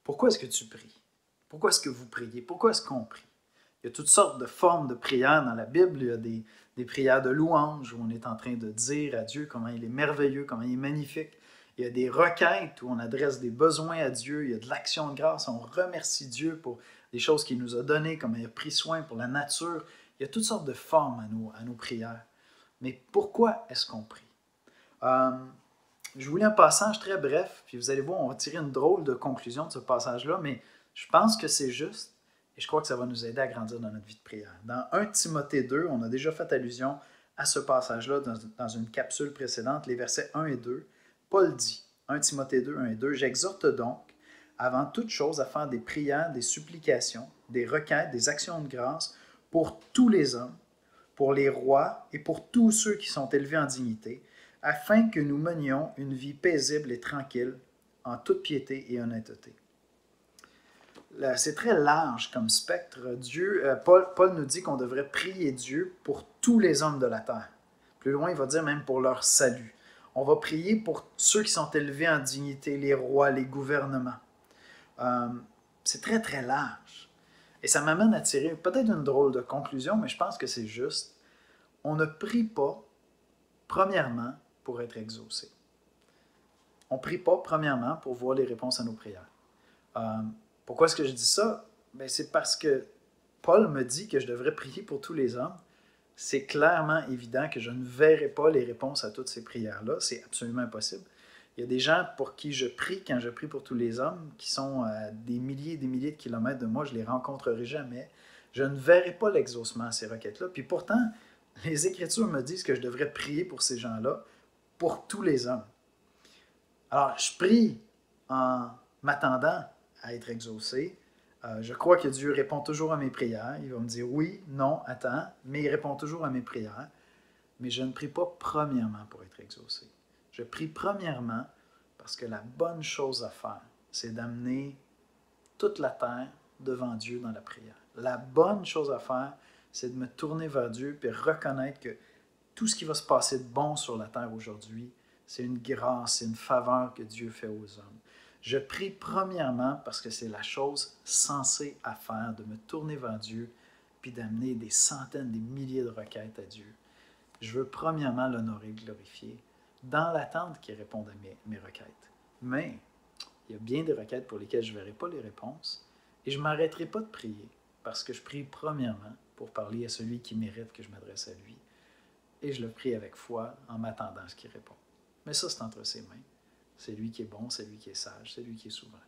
Pourquoi est-ce que tu pries? Pourquoi est-ce que vous priez? Pourquoi est-ce qu'on prie? Il y a toutes sortes de formes de prières dans la Bible. Il y a des prières de louange où on est en train de dire à Dieu comment il est merveilleux, comment il est magnifique. Il y a des requêtes où on adresse des besoins à Dieu. Il y a de l'action de grâce. On remercie Dieu pour des choses qu'il nous a données, comme il a pris soin pour la nature. Il y a toutes sortes de formes à nos prières. Mais pourquoi est-ce qu'on prie? Je vous lis un passage très bref, puis vous allez voir, on va tirer une drôle de conclusion de ce passage-là, mais je pense que c'est juste, et je crois que ça va nous aider à grandir dans notre vie de prière. Dans 1 Timothée 2, on a déjà fait allusion à ce passage-là dans une capsule précédente, les versets 1 et 2. Paul dit, 1 Timothée 2, 1 et 2, « J'exhorte donc, avant toute chose, à faire des prières, des supplications, des requêtes, des actions de grâce pour tous les hommes, pour les rois et pour tous ceux qui sont élevés en dignité, afin que nous menions une vie paisible et tranquille, en toute piété et honnêteté. » C'est très large comme spectre. Paul nous dit qu'on devrait prier Dieu pour tous les hommes de la terre. Plus loin, il va dire même pour leur salut. On va prier pour ceux qui sont élevés en dignité, les rois, les gouvernements. C'est très, très large. Et ça m'amène à tirer peut-être une drôle de conclusion, mais je pense que c'est juste. On ne prie pas, premièrement, pour être exaucé. On ne prie pas, premièrement, pour voir les réponses à nos prières. Pourquoi est-ce que je dis ça? Bien, c'est parce que Paul me dit que je devrais prier pour tous les hommes. C'est clairement évident que je ne verrai pas les réponses à toutes ces prières-là. C'est absolument impossible. Il y a des gens pour qui je prie quand je prie pour tous les hommes, qui sont à des milliers et des milliers de kilomètres de moi. Je ne les rencontrerai jamais. Je ne verrai pas l'exaucement à ces requêtes-là. Puis pourtant, les Écritures me disent que je devrais prier pour ces gens-là, pour tous les hommes. Alors, je prie en m'attendant à être exaucé. Je crois que Dieu répond toujours à mes prières. Il va me dire oui, non, attends, mais il répond toujours à mes prières. Mais je ne prie pas premièrement pour être exaucé. Je prie premièrement parce que la bonne chose à faire, c'est d'amener toute la terre devant Dieu dans la prière. La bonne chose à faire, c'est de me tourner vers Dieu et reconnaître que tout ce qui va se passer de bon sur la terre aujourd'hui, c'est une grâce, c'est une faveur que Dieu fait aux hommes. Je prie premièrement parce que c'est la chose sensée à faire, de me tourner vers Dieu puis d'amener des centaines, des milliers de requêtes à Dieu. Je veux premièrement l'honorer, le glorifier, dans l'attente qu'il réponde à mes requêtes. Mais il y a bien des requêtes pour lesquelles je ne verrai pas les réponses et je ne m'arrêterai pas de prier parce que je prie premièrement pour parler à celui qui mérite que je m'adresse à lui. Et je le prie avec foi en m'attendant à ce qu'il répond. Mais ça, c'est entre ses mains. C'est lui qui est bon, c'est lui qui est sage, c'est lui qui est souverain.